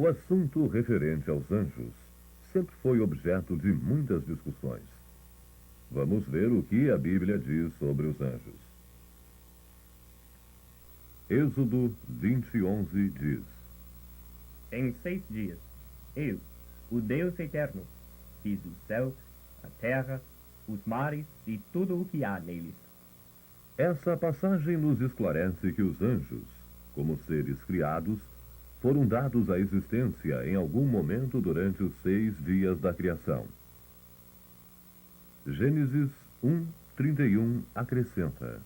O assunto referente aos anjos sempre foi objeto de muitas discussões. Vamos ver o que a Bíblia diz sobre os anjos. Êxodo 20:11 diz: Em 6 dias, eu, o Deus eterno, fiz o céu, a terra, os mares e tudo o que há neles. Essa passagem nos esclarece que os anjos, como seres criados, foram dados à existência em algum momento durante os 6 dias da criação. Gênesis 1:31 acrescenta: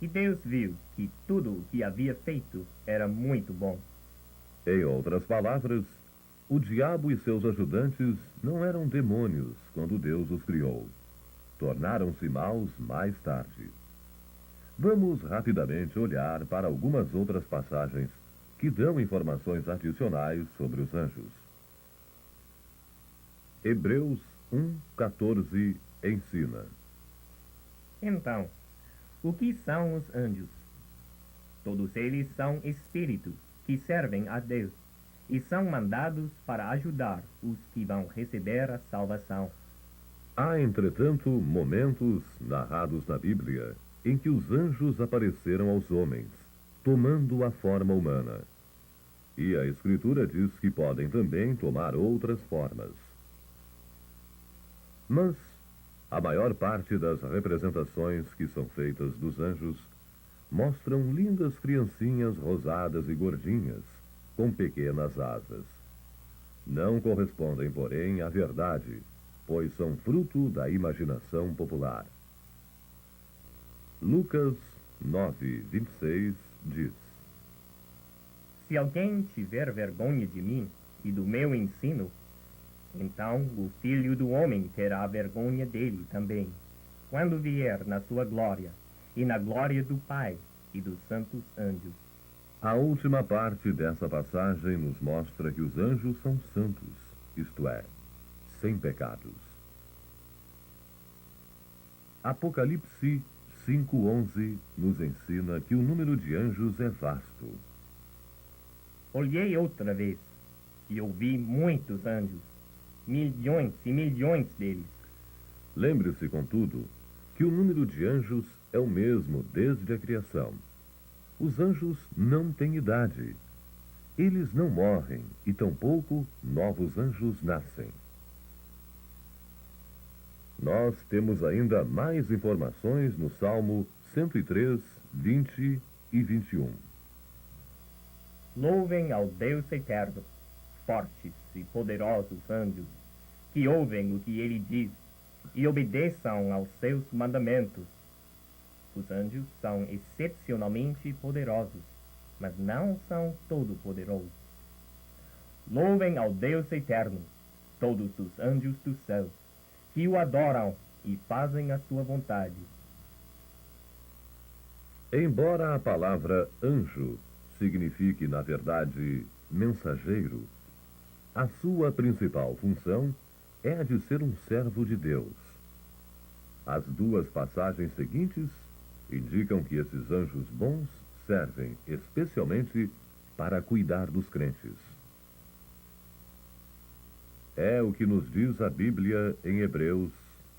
E Deus viu que tudo o que havia feito era muito bom. Em outras palavras, o diabo e seus ajudantes não eram demônios quando Deus os criou. Tornaram-se maus mais tarde. Vamos rapidamente olhar para algumas outras passagens que dão informações adicionais sobre os anjos. Hebreus 1:14 ensina: Então, o que são os anjos? Todos eles são espíritos que servem a Deus e são mandados para ajudar os que vão receber a salvação. Há, entretanto, momentos narrados na Bíblia em que os anjos apareceram aos homens, tomando a forma humana. E a Escritura diz que podem também tomar outras formas. Mas a maior parte das representações que são feitas dos anjos mostram lindas criancinhas rosadas e gordinhas, com pequenas asas. Não correspondem, porém, à verdade, pois são fruto da imaginação popular. Lucas 9:26 diz: Se alguém tiver vergonha de mim e do meu ensino, então o Filho do Homem terá vergonha dele também, quando vier na sua glória, e na glória do Pai e dos santos anjos. A última parte dessa passagem nos mostra que os anjos são santos, isto é, sem pecados. Apocalipse 5:11 nos ensina que o número de anjos é vasto. Olhei outra vez e ouvi muitos anjos, milhões e milhões deles. Lembre-se, contudo, que o número de anjos é o mesmo desde a criação. Os anjos não têm idade. Eles não morrem e tampouco novos anjos nascem. Nós temos ainda mais informações no Salmo 103, 20 e 21. Louvem ao Deus eterno, fortes e poderosos anjos, que ouvem o que ele diz e obedeçam aos seus mandamentos. Os anjos são excepcionalmente poderosos, mas não são todo-poderosos. Louvem ao Deus eterno, todos os anjos do céu, que o adoram e fazem a sua vontade. Embora a palavra anjo signifique, na verdade, mensageiro, a sua principal função é a de ser um servo de Deus. As duas passagens seguintes indicam que esses anjos bons servem especialmente para cuidar dos crentes. É o que nos diz a Bíblia em Hebreus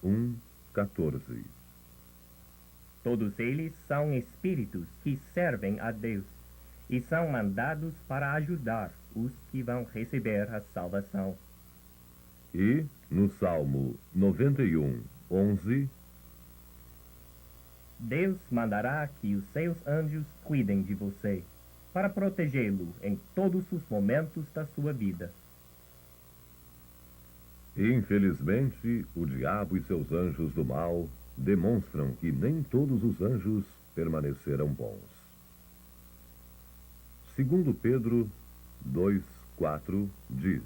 1:14. Todos eles são espíritos que servem a Deus e são mandados para ajudar os que vão receber a salvação. E, no Salmo 91:11, Deus mandará que os seus anjos cuidem de você, para protegê-lo em todos os momentos da sua vida. infelizmente, o diabo e seus anjos do mal demonstram que nem todos os anjos permaneceram bons. 2 Pedro 2:4 diz: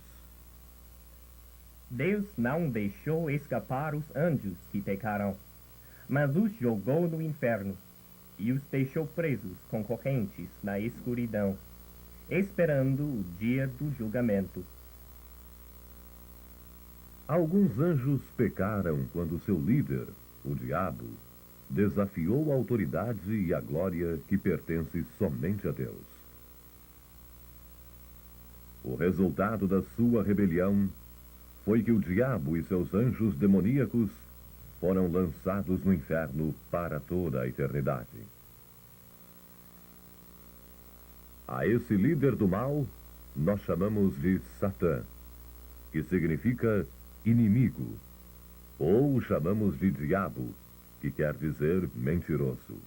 Deus não deixou escapar os anjos que pecaram, mas os jogou no inferno e os deixou presos com correntes na escuridão, esperando o dia do julgamento. Alguns anjos pecaram quando seu líder, o diabo, desafiou a autoridade e a glória que pertence somente a Deus. O resultado da sua rebelião foi que o diabo e seus anjos demoníacos foram lançados no inferno para toda a eternidade. A esse líder do mal nós chamamos de Satã, que significa inimigo, ou o chamamos de diabo, que quer dizer mentiroso.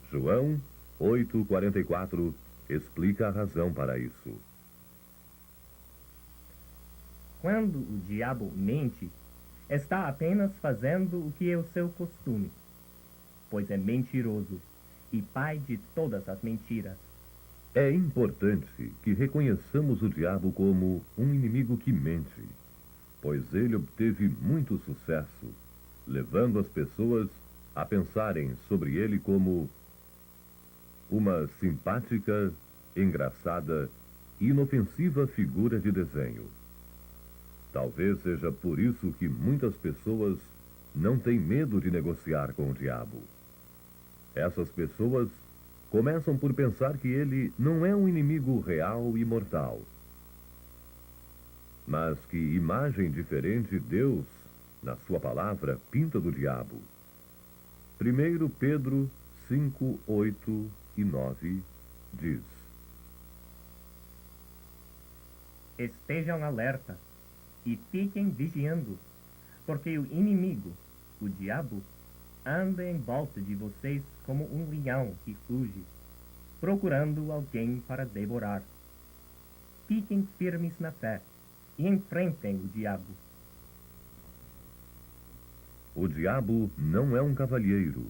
João 8,44 explica a razão para isso. Quando o diabo mente, está apenas fazendo o que é o seu costume, pois é mentiroso e pai de todas as mentiras. É importante que reconheçamos o diabo como um inimigo que mente, pois ele obteve muito sucesso, levando as pessoas a pensarem sobre ele como uma simpática, engraçada e inofensiva figura de desenho. Talvez seja por isso que muitas pessoas não têm medo de negociar com o diabo. Essas pessoas começam por pensar que ele não é um inimigo real e mortal, mas que imagem diferente Deus, na sua palavra, pinta do diabo. 1 Pedro 5, 8 e 9 diz: Estejam alerta e fiquem vigiando, porque o inimigo, o diabo, anda em volta de vocês como um leão que ruge, procurando alguém para devorar. Fiquem firmes na fé e enfrentem o diabo. O diabo não é um cavalheiro,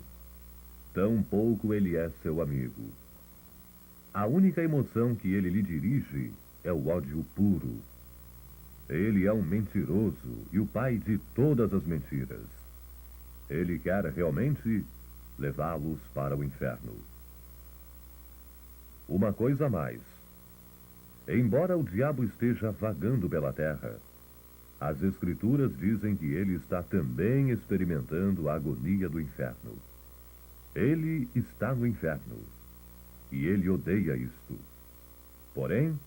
tampouco ele é seu amigo. A única emoção que ele lhe dirige é o ódio puro. Ele é um mentiroso e o pai de todas as mentiras. Ele quer realmente levá-los para o inferno. Uma coisa a mais. Embora o diabo esteja vagando pela terra, as Escrituras dizem que ele está também experimentando a agonia do inferno. Ele está no inferno e ele odeia isto. Porém,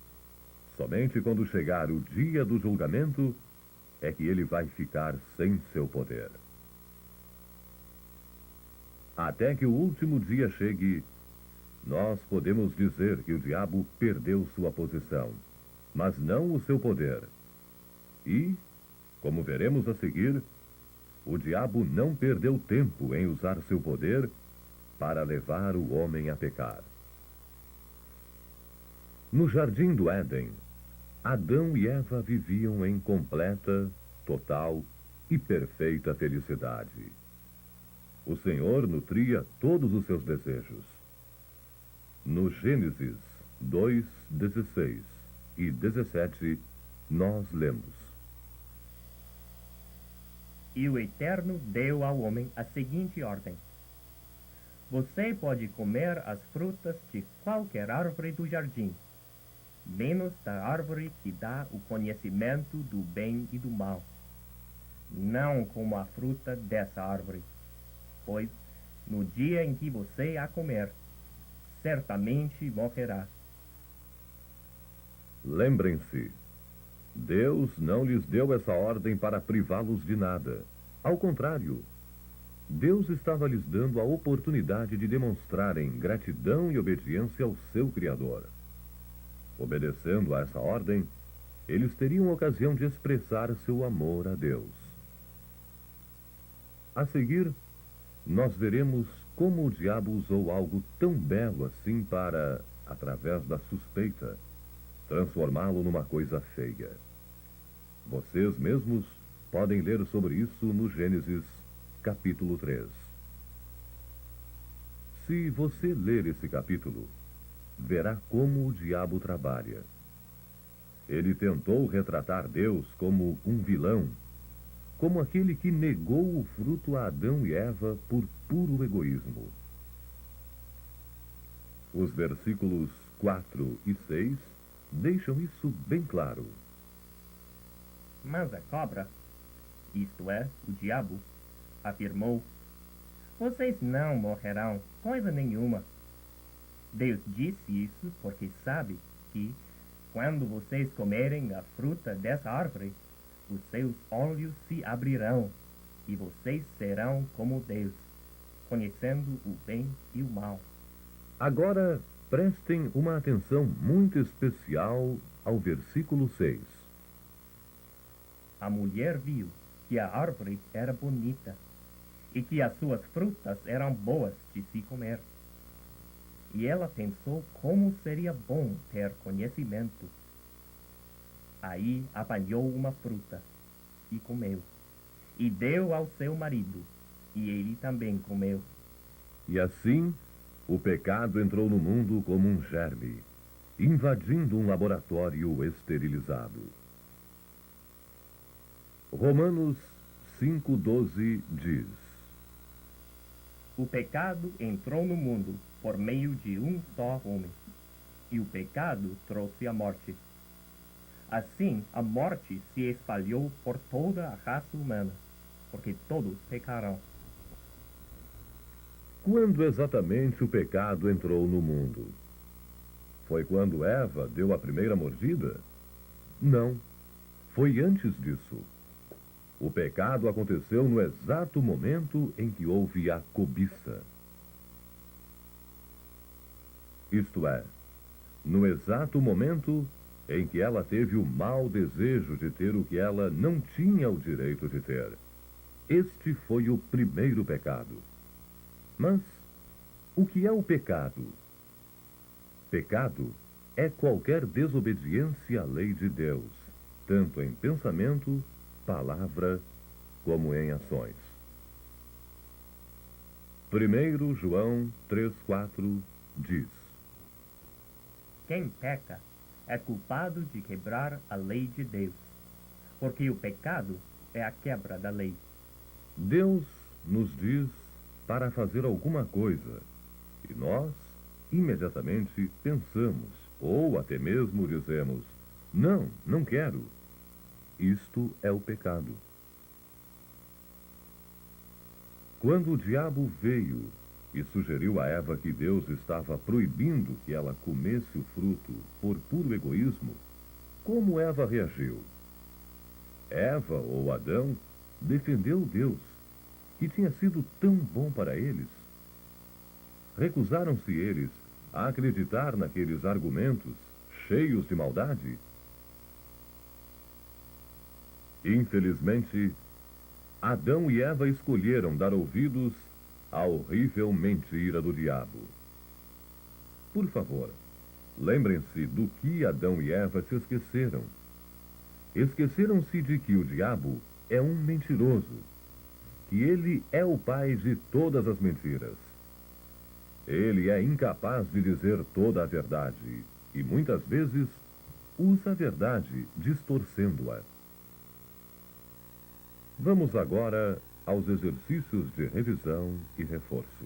somente quando chegar o dia do julgamento é que ele vai ficar sem seu poder. Até que o último dia chegue, nós podemos dizer que o diabo perdeu sua posição, mas não o seu poder. E, como veremos a seguir, o diabo não perdeu tempo em usar seu poder para levar o homem a pecar. No jardim do Éden, Adão e Eva viviam em completa, total e perfeita felicidade. O Senhor nutria todos os seus desejos. No Gênesis 2, 16 e 17, nós lemos: E o Eterno deu ao homem a seguinte ordem: Você pode comer as frutas de qualquer árvore do jardim, menos da árvore que dá o conhecimento do bem e do mal. Não coma a fruta dessa árvore, pois no dia em que você a comer, certamente morrerá. Lembrem-se, Deus não lhes deu essa ordem para privá-los de nada. Ao contrário, Deus estava lhes dando a oportunidade de demonstrarem gratidão e obediência ao seu Criador. Obedecendo a essa ordem, eles teriam ocasião de expressar seu amor a Deus. A seguir, nós veremos como o diabo usou algo tão belo assim para, através da suspeita, transformá-lo numa coisa feia. Vocês mesmos podem ler sobre isso no Gênesis, capítulo 3. Se você ler esse capítulo, verá como o diabo trabalha. Ele tentou retratar Deus como um vilão, como aquele que negou o fruto a Adão e Eva por puro egoísmo. Os versículos 4 e 6 deixam isso bem claro. Mas a cobra, isto é, o diabo, afirmou: Vocês não morrerão, coisa nenhuma. Deus disse isso porque sabe que, quando vocês comerem a fruta dessa árvore, os seus olhos se abrirão, e vocês serão como Deus, conhecendo o bem e o mal. Agora, prestem uma atenção muito especial ao versículo 6. A mulher viu que a árvore era bonita, e que as suas frutas eram boas de se comer. E ela pensou como seria bom ter conhecimento. Aí apanhou uma fruta e comeu, e deu ao seu marido, e ele também comeu. E assim, o pecado entrou no mundo como um germe, invadindo um laboratório esterilizado. Romanos 5,12 diz: O pecado entrou no mundo por meio de um só homem, e o pecado trouxe a morte. Assim, a morte se espalhou por toda a raça humana, porque todos pecaram. Quando exatamente o pecado entrou no mundo? Foi quando Eva deu a primeira mordida? Não, foi antes disso. O pecado aconteceu no exato momento em que houve a cobiça. Isto é, no exato momento em que ela teve o mau desejo de ter o que ela não tinha o direito de ter. Este foi o primeiro pecado. Mas o que é o pecado? Pecado é qualquer desobediência à lei de Deus, tanto em pensamento, palavra, como em ações. 1 João 3,4 diz: Quem peca é culpado de quebrar a lei de Deus, porque o pecado é a quebra da lei. Deus nos diz para fazer alguma coisa, e nós imediatamente pensamos, ou até mesmo dizemos: não, não quero. Isto é o pecado. Quando o diabo veio e sugeriu a Eva que Deus estava proibindo que ela comesse o fruto por puro egoísmo, como Eva reagiu? Eva, ou Adão, defendeu Deus, que tinha sido tão bom para eles. Recusaram-se eles a acreditar naqueles argumentos cheios de maldade? Infelizmente, Adão e Eva escolheram dar ouvidos à horrível mentira do diabo. Por favor, lembrem-se do que Adão e Eva se esqueceram. Esqueceram-se de que o diabo é um mentiroso, que ele é o pai de todas as mentiras. Ele é incapaz de dizer toda a verdade e, muitas vezes, usa a verdade distorcendo-a. Vamos agora aos exercícios de revisão e reforço.